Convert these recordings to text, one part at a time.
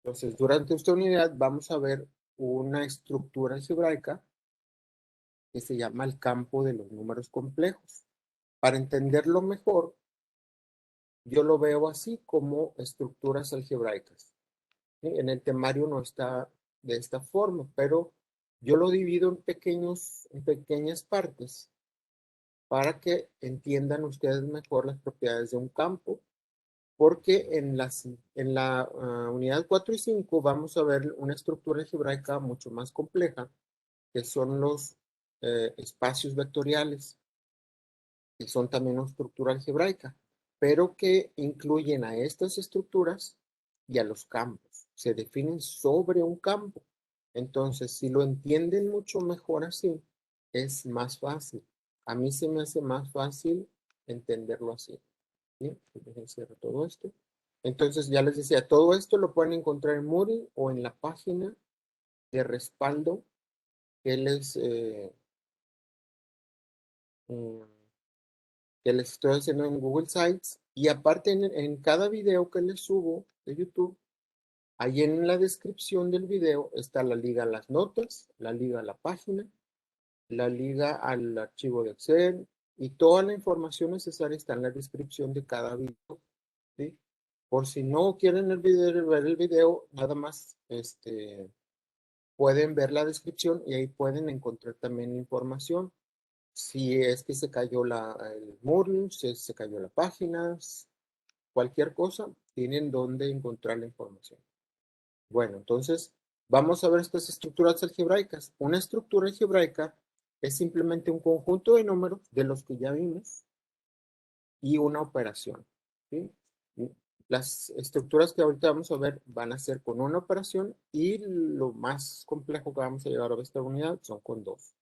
Entonces, durante esta unidad vamos a ver una estructura algebraica que se llama el campo de los números complejos. Para entenderlo mejor, yo lo veo así como estructuras algebraicas. ¿Sí? En el temario no está de esta forma, pero yo lo divido en pequeñas partes para que entiendan ustedes mejor las propiedades de un campo, porque en la unidad 4 y 5 vamos a ver una estructura algebraica mucho más compleja, que son los espacios vectoriales, que son también una estructura algebraica, pero que incluyen a estas estructuras y a los campos. Se definen sobre un campo. Entonces, si lo entienden mucho mejor así, es más fácil. A mí se me hace más fácil entenderlo así. ¿Sí? Déjenme cerrar todo esto. Entonces, ya les decía, todo esto lo pueden encontrar en Moodle o en la página de respaldo que mm, que les estoy haciendo en Google Sites. Y aparte, en cada video que les subo de YouTube, ahí en la descripción del video está la liga a las notas, la liga a la página, la liga al archivo de Excel y toda la información necesaria está en la descripción de cada video. ¿Sí? Por si no quieren ver el video, nada más pueden ver la descripción y ahí pueden encontrar también información. Si es que se cayó el Moodle, si se cayó la página, cualquier cosa, tienen donde encontrar la información. Bueno, entonces vamos a ver estas estructuras algebraicas. Una estructura algebraica es simplemente un conjunto de números de los que ya vimos y una operación. ¿Sí? Las estructuras que ahorita vamos a ver van a ser con una operación y lo más complejo que vamos a llevar a esta unidad son con dos.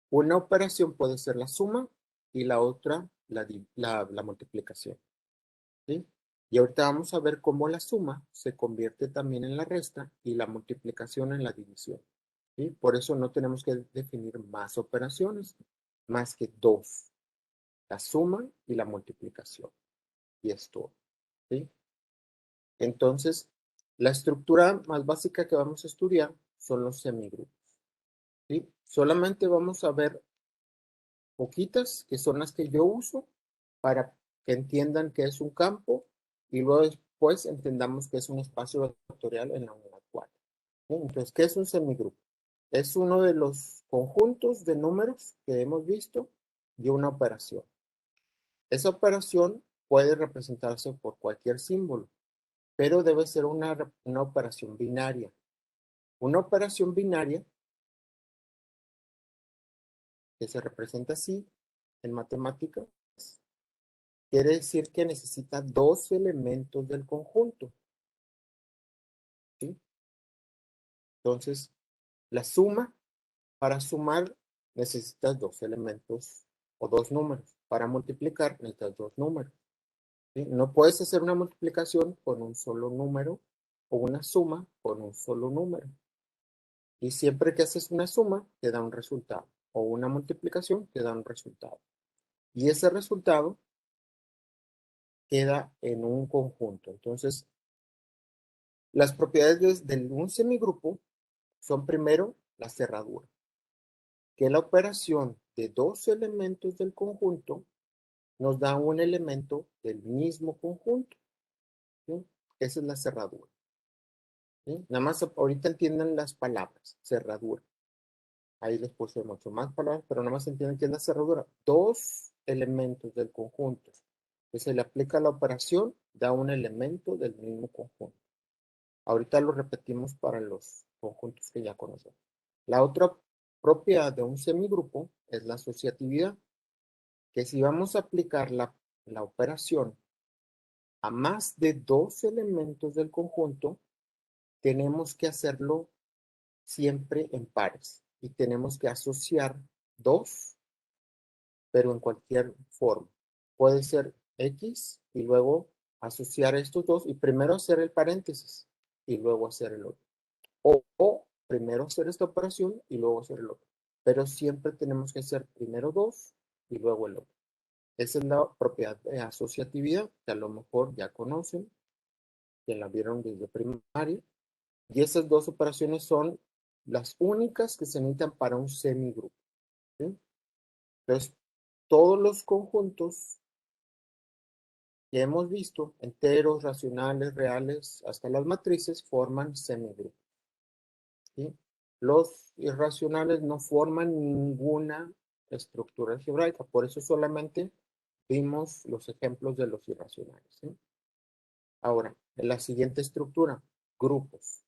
Una operación puede ser la suma y la otra la multiplicación. ¿Sí? Y ahorita vamos a ver cómo la suma se convierte también en la resta y la multiplicación en la división. ¿Sí? Por eso no tenemos que definir más operaciones, más que dos, la suma y la multiplicación. Y es todo. ¿Sí? Entonces, la estructura más básica que vamos a estudiar son los semigrupos. ¿Sí? Solamente vamos a ver poquitas, que son las que yo uso para que entiendan qué es un campo y luego después entendamos qué es un espacio vectorial en la unidad 4. ¿Sí? Entonces, ¿qué es un semigrupo? Es uno de los conjuntos de números que hemos visto y una operación. Esa operación puede representarse por cualquier símbolo, pero debe ser una operación binaria. Una operación binaria que se representa así en matemáticas quiere decir que necesita dos elementos del conjunto. ¿Sí? Entonces, la suma, para sumar necesitas dos elementos o dos números. Para multiplicar necesitas dos números. ¿Sí? No puedes hacer una multiplicación con un solo número o una suma con un solo número. Y siempre que haces una suma, te da un resultado. O una multiplicación, te da un resultado. Y ese resultado queda en un conjunto. Entonces, las propiedades de un semigrupo son primero la cerradura, que la operación de dos elementos del conjunto nos da un elemento del mismo conjunto. ¿Sí? Esa es la cerradura. ¿Sí? Nada más ahorita entiendan las palabras, cerradura. Ahí les puse mucho más palabras, pero nada más entienden qué es la cerradura. Dos elementos del conjunto. Que se le aplica la operación, da un elemento del mismo conjunto. Ahorita lo repetimos para los conjuntos que ya conocemos. La otra propiedad de un semigrupo es la asociatividad, que si vamos a aplicar la operación a más de dos elementos del conjunto, tenemos que hacerlo siempre en pares y tenemos que asociar dos, pero en cualquier forma. Puede ser X y luego asociar estos dos y primero hacer el paréntesis y luego hacer el otro. O primero hacer esta operación y luego hacer el otro. Pero siempre tenemos que hacer primero dos y luego el otro. Esa es la propiedad de asociatividad, que a lo mejor ya conocen, que la vieron desde primaria, Y esas dos operaciones son las únicas que se necesitan para un semigrupo. ¿Sí? Entonces, todos los conjuntos que hemos visto, enteros, racionales, reales, hasta las matrices, forman semigrupos. ¿Sí? Los irracionales no forman ninguna estructura algebraica, por eso solamente vimos los ejemplos de los irracionales. ¿Sí? Ahora, en la siguiente estructura, grupos.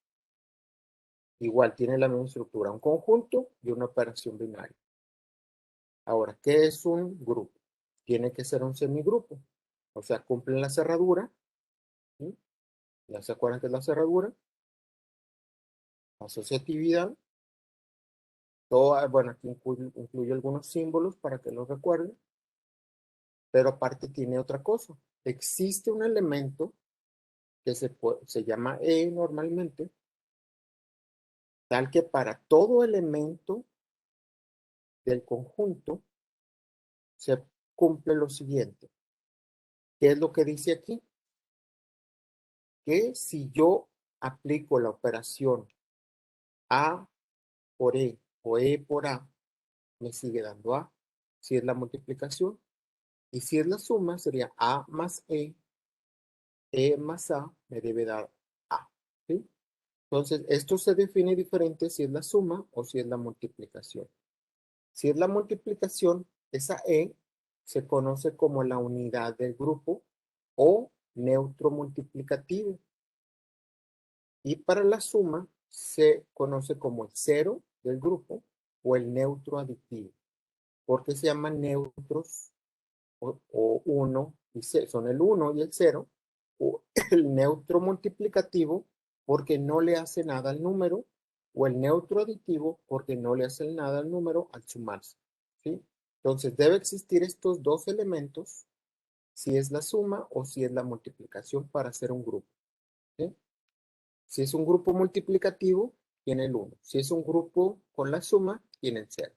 Igual tiene la misma estructura, un conjunto y una operación binaria. Ahora, ¿qué es un grupo? Tiene que ser un semigrupo. O sea, cumplen la cerradura. ¿Sí? ¿Ya se acuerdan qué es la cerradura? Asociatividad. Todo, bueno, aquí incluye algunos símbolos para que los recuerden. Pero aparte tiene otra cosa. Existe un elemento que se llama E normalmente, tal que para todo elemento del conjunto se cumple lo siguiente. ¿Qué es lo que dice aquí? Que si yo aplico la operación A por E o E por A, me sigue dando A. Si es la multiplicación. Y si es la suma, sería A más E más A, me debe dar A. ¿Sí? Entonces, esto se define diferente si es la suma o si es la multiplicación. Si es la multiplicación, esa E se conoce como la unidad del grupo o neutro multiplicativo. Y para la suma se conoce como el cero del grupo o el neutro aditivo. ¿Por qué se llaman neutros o 1 y 0? Son el 1 y el 0. O el neutro multiplicativo porque no le hace nada al número. O el neutro aditivo porque no le hace nada al número al sumarse. ¿Sí? Entonces debe existir estos dos elementos si es la suma o si es la multiplicación para hacer un grupo. ¿Sí? Si es un grupo multiplicativo, tiene el 1. Si es un grupo con la suma, tiene el 0.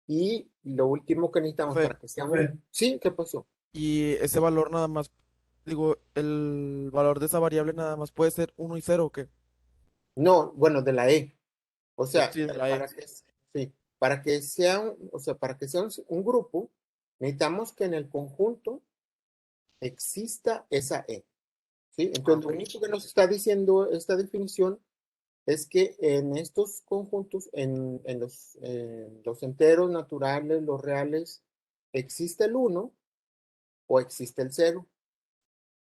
Y lo último que necesitamos Profe, para que sea un... ¿Sí? ¿Qué pasó? y ese valor nada más, digo, el valor de esa variable nada más puede ser uno y cero, ¿o qué? No, bueno, de la E. O sea, Sí, de la E. sí, para que sea o sea, para que sea un grupo, necesitamos que en el conjunto exista esa E. ¿Sí? Ah, Entonces, lo ok. único que nos está diciendo esta definición es que en estos conjuntos, en los enteros naturales, los reales, existe el 1 o existe el 0.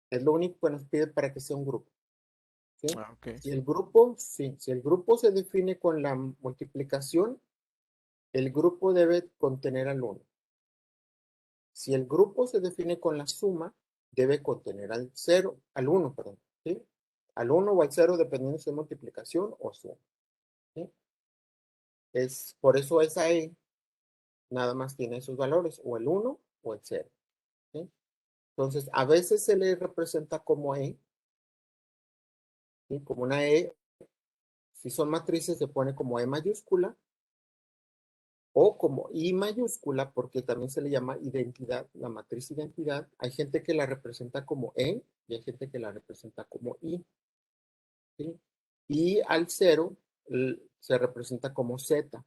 Es lo único que nos pide para que sea un grupo. ¿Sí? Ah, ok. Si el grupo, sí, si el grupo se define con la multiplicación, el grupo debe contener al 1. Si el grupo se define con la suma, debe contener al 0, al 1, perdón. ¿Sí? Al 1 o al 0, dependiendo si es multiplicación o suma. ¿Sí? Es, por eso esa E nada más tiene esos valores, o el 1 o el 0. ¿Sí? Entonces, a veces se le representa como E, ¿sí? Como una E. Si son matrices, se pone como E mayúscula o como I mayúscula, porque también se le llama identidad, la matriz identidad. Hay gente que la representa como E y hay gente que la representa como I. ¿Sí? Y al 0 se representa como Z.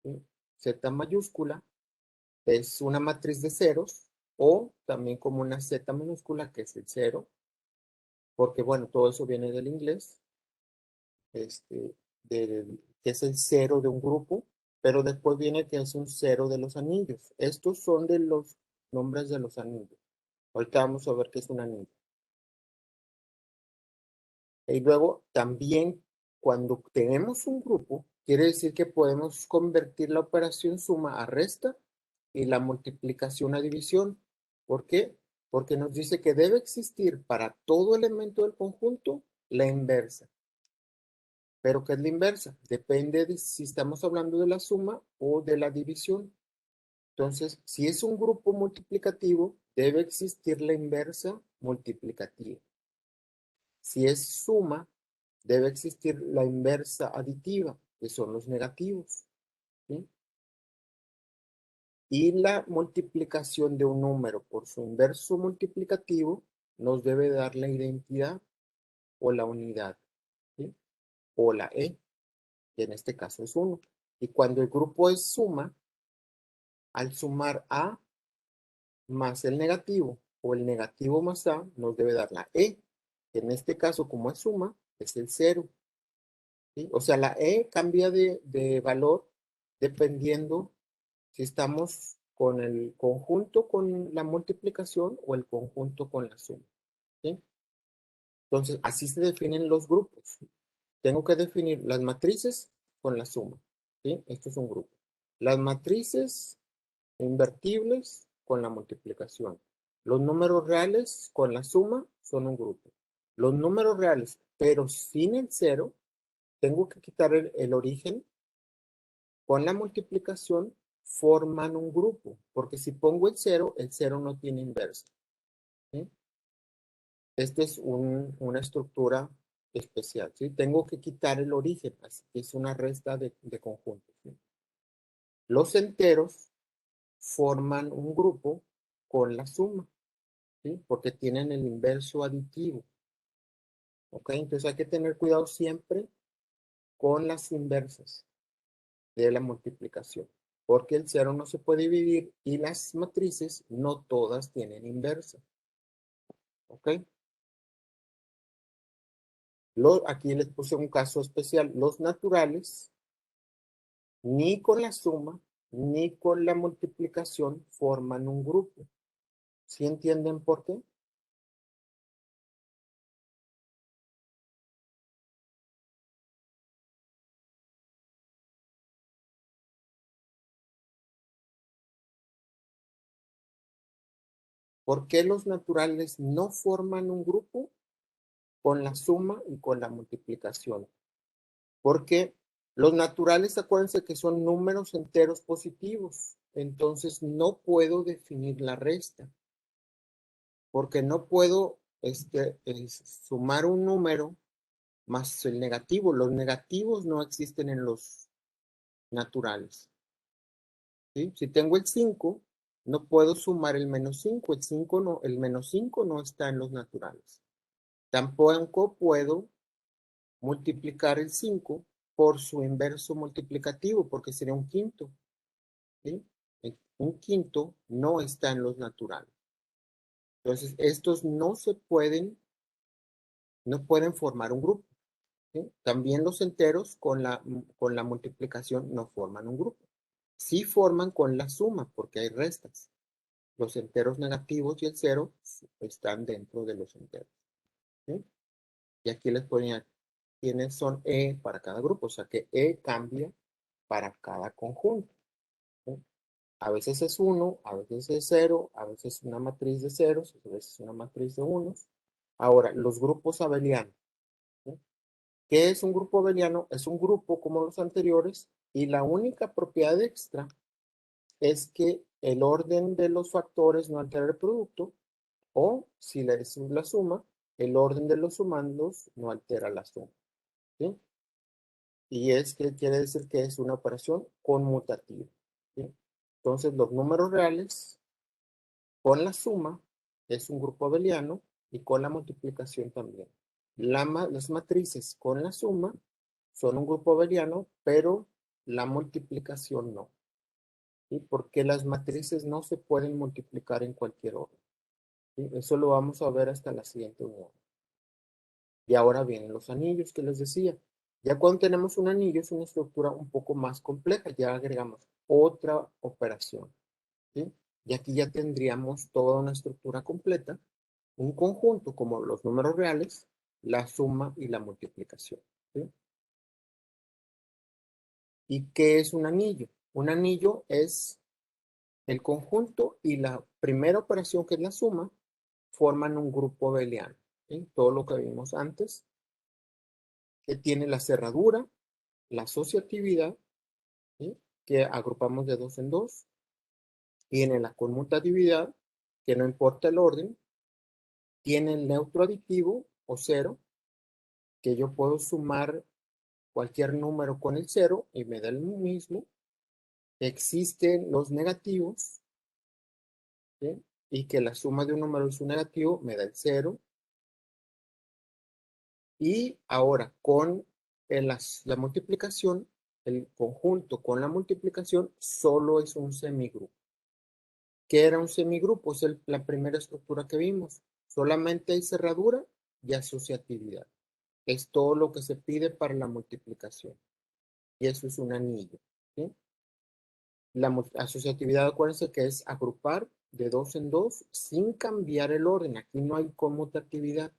¿Sí? Z mayúscula es una matriz de ceros o también como una Z minúscula que es el 0, porque bueno, todo eso viene del inglés, este, que es el 0 de un grupo, pero después viene que es un 0 de los anillos. Estos son de los nombres de los anillos. Ahorita vamos a ver qué es un anillo. Y luego también cuando tenemos un grupo, quiere decir que podemos convertir la operación suma a resta y la multiplicación a división. ¿Por qué? Porque nos dice que debe existir para todo elemento del conjunto la inversa. ¿Pero qué es la inversa? Depende de si estamos hablando de la suma o de la división. Entonces, si es un grupo multiplicativo, debe existir la inversa multiplicativa. Si es suma, debe existir la inversa aditiva, que son los negativos. ¿Sí? Y la multiplicación de un número por su inverso multiplicativo nos debe dar la identidad o la unidad, ¿sí? O la E, que en este caso es 1. Y cuando el grupo es suma, al sumar A más el negativo o el negativo más A, nos debe dar la E. En este caso, como es suma, es el 0. ¿Sí? O sea, la E cambia de valor dependiendo si estamos con el conjunto con la multiplicación o el conjunto con la suma. ¿Sí? Entonces, así se definen los grupos. Tengo que definir las matrices con la suma. ¿Sí? Esto es un grupo. Las matrices invertibles con la multiplicación. Los números reales con la suma son un grupo. Los números reales, pero sin el cero, tengo que quitar el origen. Con la multiplicación forman un grupo, porque si pongo el cero no tiene inversa. ¿Sí? Esta es una estructura especial. ¿Sí? Tengo que quitar el origen, así que es una resta de conjuntos. ¿Sí? Los enteros forman un grupo con la suma, ¿sí? Porque tienen el inverso aditivo. ¿Ok? Entonces hay que tener cuidado siempre con las inversas de la multiplicación, porque el cero no se puede dividir y las matrices no todas tienen inversa. ¿Ok? Aquí les puse un caso especial. Los naturales, ni con la suma, ni con la multiplicación forman un grupo. ¿Sí entienden por qué? ¿Por qué los naturales no forman un grupo con la suma y con la multiplicación? Porque los naturales, acuérdense que son números enteros positivos. Entonces no puedo definir la resta. Porque no puedo sumar un número más el negativo. Los negativos no existen en los naturales. ¿Sí? Si tengo el 5, no puedo sumar el menos 5. El menos 5 no está en los naturales. Tampoco puedo multiplicar el 5 por su inverso multiplicativo, porque sería un quinto. ¿Sí? Un quinto no está en los naturales. Entonces, estos no pueden formar un grupo. ¿Sí? También los enteros con la multiplicación no forman un grupo. Sí forman con la suma, porque hay restas. Los enteros negativos y el cero están dentro de los enteros. ¿Sí? Y aquí les ponía quiénes son E para cada grupo, o sea que E cambia para cada conjunto. ¿Sí? A veces es 1, a veces es 0, a veces una matriz de ceros, a veces una matriz de unos. Ahora, los grupos abelianos. ¿Sí? ¿Qué es un grupo abeliano? Es un grupo como los anteriores y la única propiedad extra es que el orden de los factores no altera el producto o si le decimos la suma, el orden de los sumandos no altera la suma. ¿Sí? Y es que quiere decir que es una operación conmutativa. ¿Sí? Entonces los números reales con la suma es un grupo abeliano y con la multiplicación también. Las matrices con la suma son un grupo abeliano, pero la multiplicación no. ¿Sí? Porque las matrices no se pueden multiplicar en cualquier orden. ¿Sí? Eso lo vamos a ver hasta la siguiente unidad. Y ahora vienen los anillos que les decía. Ya cuando tenemos un anillo es una estructura un poco más compleja. Ya agregamos otra operación. ¿Sí? Y aquí ya tendríamos toda una estructura completa, un conjunto como los números reales, la suma y la multiplicación. ¿Sí? ¿Y qué es un anillo? Un anillo es el conjunto y la primera operación, que es la suma, forman un grupo abeliano. ¿Sí? Todo lo que vimos antes, que tiene la cerradura, la asociatividad, ¿sí? Que agrupamos de dos en dos, tiene la conmutatividad, que no importa el orden, tiene el neutro aditivo o cero, que yo puedo sumar cualquier número con el cero y me da el mismo. Existen los negativos, ¿sí? Y que la suma de un número y su negativo me da el cero. Y ahora con la multiplicación, el conjunto con la multiplicación solo es un semigrupo. ¿Qué era un semigrupo? Es la primera estructura que vimos. Solamente hay cerradura y asociatividad. Es todo lo que se pide para la multiplicación. Y eso es un anillo. ¿Sí? La asociatividad, acuérdense que es agrupar de dos en dos sin cambiar el orden. Aquí no hay conmutatividad.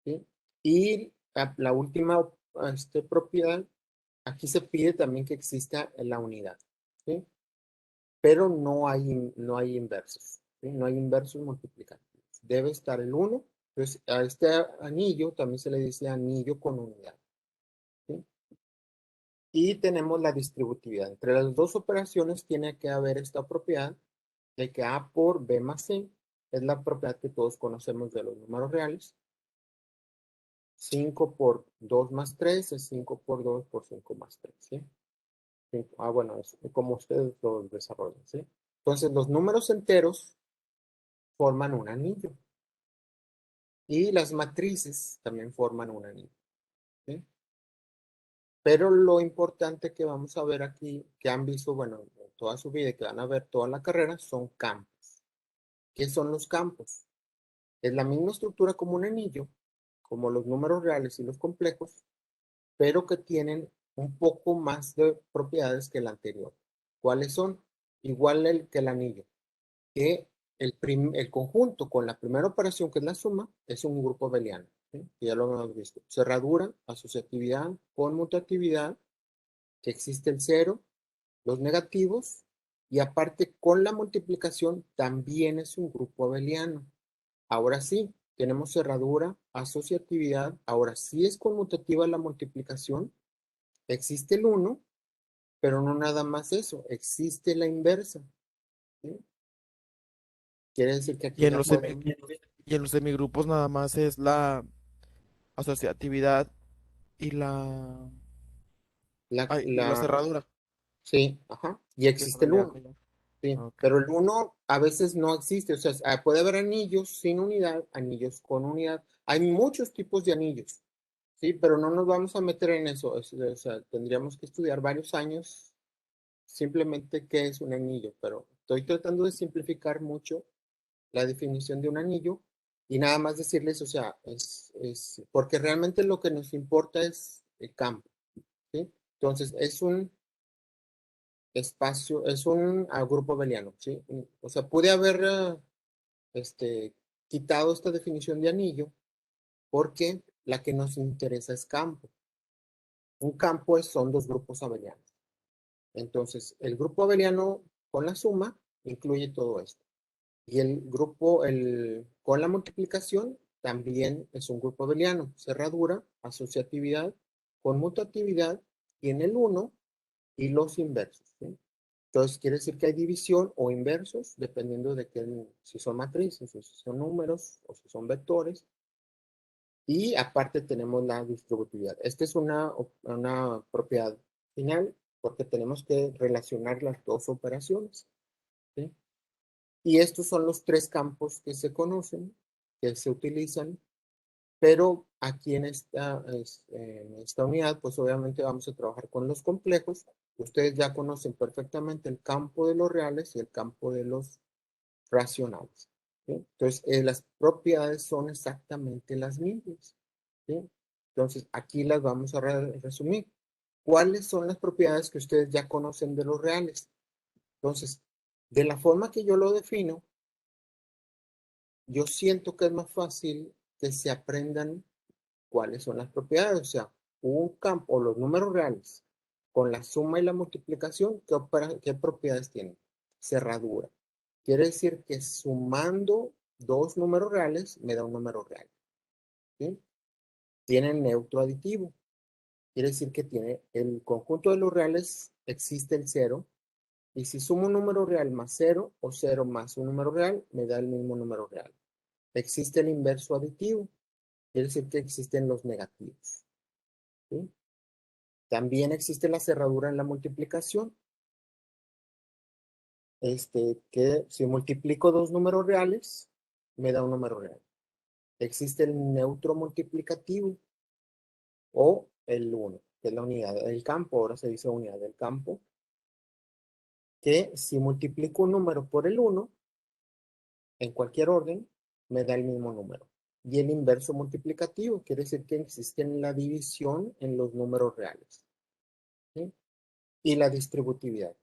¿Sí? Y la última propiedad, aquí se pide también que exista la unidad. ¿Sí? Pero no hay inversos. ¿Sí? No hay inversos multiplicativos. Debe estar el 1. Entonces, a este anillo también se le dice anillo con unidad. ¿Sí? Y tenemos la distributividad. Entre las dos operaciones tiene que haber esta propiedad de que A por B más C es la propiedad que todos conocemos de los números reales. 5 por 2 más 3 es 5 por 2 por 5 más 3. ¿Sí? Bueno, es como ustedes lo desarrollan. ¿Sí? Entonces, los números enteros forman un anillo. Y las matrices también forman un anillo. ¿Sí? Pero lo importante que vamos a ver aquí, que han visto, bueno, toda su vida y que van a ver toda la carrera, son campos. ¿Qué son los campos? Es la misma estructura como un anillo, como los números reales y los complejos, pero que tienen un poco más de propiedades que el anterior. ¿Cuáles son? Igual que el anillo, que el conjunto con la primera operación, que es la suma, es un grupo abeliano. ¿Sí? Ya lo hemos visto. Cerradura, asociatividad, conmutatividad, que existe el cero, los negativos, y aparte con la multiplicación también es un grupo abeliano. Ahora sí, tenemos cerradura, asociatividad, ahora sí es conmutativa la multiplicación, existe el 1, pero no nada más eso, existe la inversa. ¿Sí? Quiere decir que aquí Y en ya los semi- podemos, y en los semigrupos nada más es la asociatividad y y la la, cerradura. sí, ajá, y Y el existe el abeliano 1. ya. Sí, Ok. pero el 1 a veces no existe, o sea, puede haber anillos sin unidad, anillos con unidad. Hay muchos tipos de anillos, ¿sí? Pero no nos vamos a meter en eso, o sea, tendríamos que estudiar varios años simplemente qué es un anillo, pero estoy tratando de simplificar mucho la definición de un anillo y nada más decirles, o sea, porque realmente lo que nos importa es el campo, ¿sí? Entonces, es un espacio, es un grupo abeliano, ¿sí? O sea, pude haber este, quitado esta definición de anillo porque la que nos interesa es campo. Un campo son dos grupos abelianos. Entonces, el grupo abeliano con la suma incluye todo esto. Y el grupo, con la multiplicación, también es un grupo abeliano. Cerradura, asociatividad, conmutatividad, tiene el 1 y los inversos. ¿Sí? Entonces, quiere decir que hay división o inversos, dependiendo de si son matrices, o si son números, o si son vectores. Y aparte tenemos la distributividad. Esta es una propiedad final, porque tenemos que relacionar las dos operaciones. ¿Sí? Y estos son los tres campos que se conocen, que se utilizan, pero aquí en esta unidad, pues obviamente vamos a trabajar con los complejos. Ustedes ya conocen perfectamente el campo de los reales y el campo de los racionales. ¿Sí? Entonces, las propiedades son exactamente las mismas. ¿Sí? Entonces, aquí las vamos a resumir. ¿Cuáles son las propiedades que ustedes ya conocen de los reales? Entonces, de la forma que yo lo defino, yo siento que es más fácil que se aprendan cuáles son las propiedades. O sea, un campo, o los números reales, con la suma y la multiplicación, ¿qué propiedades tienen? Cerradura. Quiere decir que sumando dos números reales me da un número real. ¿Sí? Tienen neutro aditivo. Quiere decir que tiene el conjunto de los reales, existe el cero. Y si sumo un número real más cero o cero más un número real, me da el mismo número real. Existe el inverso aditivo. Quiere decir que existen los negativos. ¿Sí? También existe la cerradura en la multiplicación. Que si multiplico dos números reales, me da un número real. Existe el neutro multiplicativo o el 1, que es la unidad del campo, ahora se dice unidad del campo, que si multiplico un número por el 1, en cualquier orden, me da el mismo número. Y el inverso multiplicativo quiere decir que existe la división en los números reales. ¿Sí? Y la distributividad,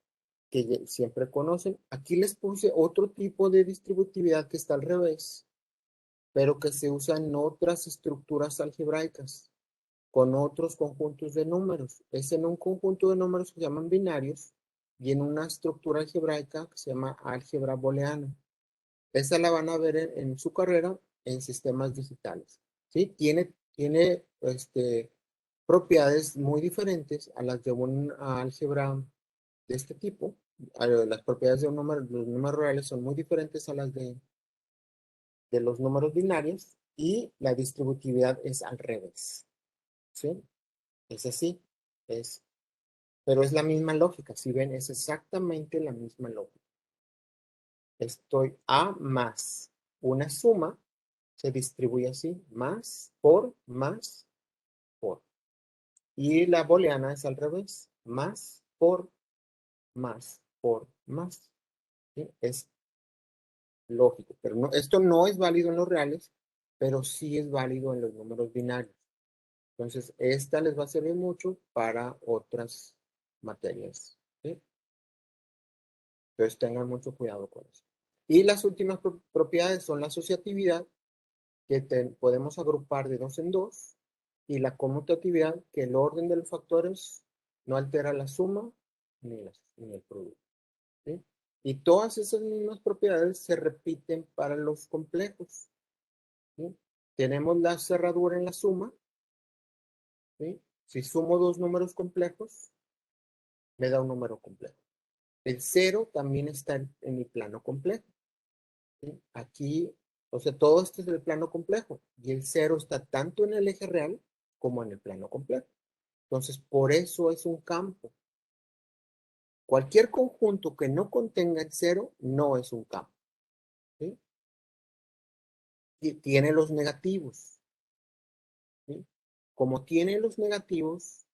que siempre conocen. Aquí les puse otro tipo de distributividad que está al revés, pero que se usa en otras estructuras algebraicas, con otros conjuntos de números. Es en un conjunto de números que se llaman binarios y en una estructura algebraica que se llama álgebra booleana. Esa la van a ver en su carrera en sistemas digitales. ¿Sí? Tiene propiedades muy diferentes a las de un álgebra de este tipo. Las propiedades de un número, los números reales son muy diferentes a las de los números binarios y la distributividad es al revés. ¿Sí? Es así. Es, pero es la misma lógica. Si ven, es exactamente la misma lógica. Estoy A más una suma, se distribuye así, más, por. Y la booleana es al revés, más, por, más. ¿Sí? Es lógico, pero no, esto no es válido en los reales, pero sí es válido en los números binarios. Entonces, esta les va a servir mucho para otras materias. ¿Sí? Entonces, tengan mucho cuidado con eso. Y las últimas propiedades son la asociatividad, que podemos agrupar de dos en dos, y la conmutatividad, que el orden de los factores no altera la suma ni el producto. ¿Sí? Y todas esas mismas propiedades se repiten para los complejos. ¿Sí? Tenemos la cerradura en la suma. ¿Sí? Si sumo dos números complejos, me da un número complejo. El cero también está en mi plano complejo. ¿Sí? Aquí, o sea, todo esto es el plano complejo y el cero está tanto en el eje real como en el plano complejo. Entonces, por eso es un campo. Cualquier conjunto que no contenga el cero no es un campo. ¿Sí? Y tiene los negativos. ¿Sí? Como tiene los negativos,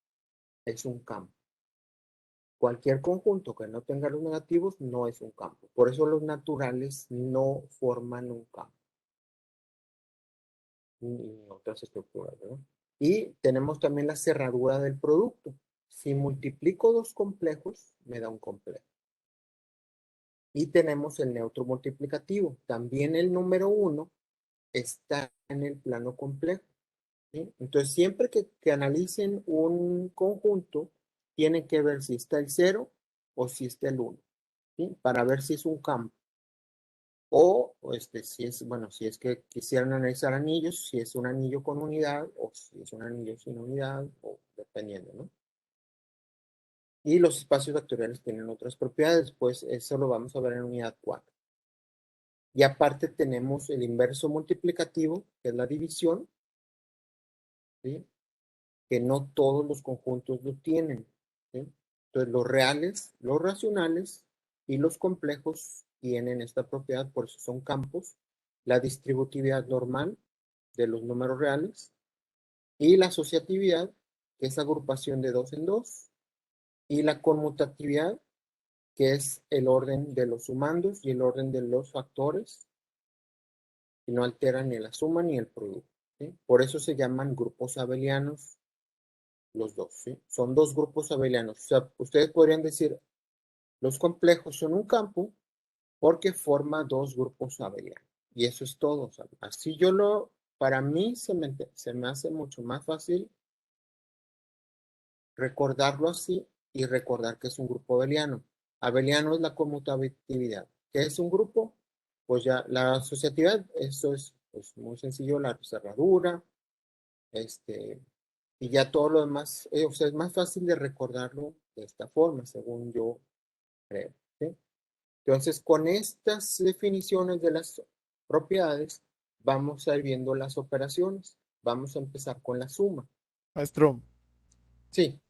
es un campo. Cualquier conjunto que no tenga los negativos no es un campo. Por eso los naturales no forman un campo. Ni otras estructuras, ¿verdad? Y tenemos también la cerradura del producto. Si multiplico dos complejos, me da un complejo. Y tenemos el neutro multiplicativo. También el número 1 está en el plano complejo. ¿Sí? Entonces, siempre que analicen un conjunto, tienen que ver si está el 0 o si está el 1. ¿Sí? Para ver si es un campo. O si es, bueno, si es que quisieran analizar anillos, si es un anillo con unidad o si es un anillo sin unidad, o dependiendo, ¿no? Y los espacios vectoriales tienen otras propiedades, pues eso lo vamos a ver en unidad 4. Y aparte tenemos el inverso multiplicativo, que es la división, ¿sí? Que no todos los conjuntos lo tienen. ¿Sí? Entonces los reales, los racionales y los complejos tienen esta propiedad, por eso son campos. La distributividad normal de los números reales y la asociatividad, que es agrupación de dos en dos, y la conmutatividad, que es el orden de los sumandos y el orden de los factores, y no alteran ni la suma ni el producto. ¿Sí? Por eso se llaman grupos abelianos los dos. ¿Sí? Son dos grupos abelianos. O sea, ustedes podrían decir, los complejos son un campo porque forma dos grupos abelianos. Y eso es todo. O sea, así para mí se me hace mucho más fácil recordarlo así y recordar que es un grupo abeliano. Abeliano es la conmutatividad. ¿Qué es un grupo? Pues ya la asociatividad, eso es pues, muy sencillo, la cerradura, y ya todo lo demás, o sea, es más fácil de recordarlo de esta forma, según yo creo. ¿Sí? Entonces, con estas definiciones de las propiedades, vamos a ir viendo las operaciones. Vamos a empezar con la suma. Maestro, Sí.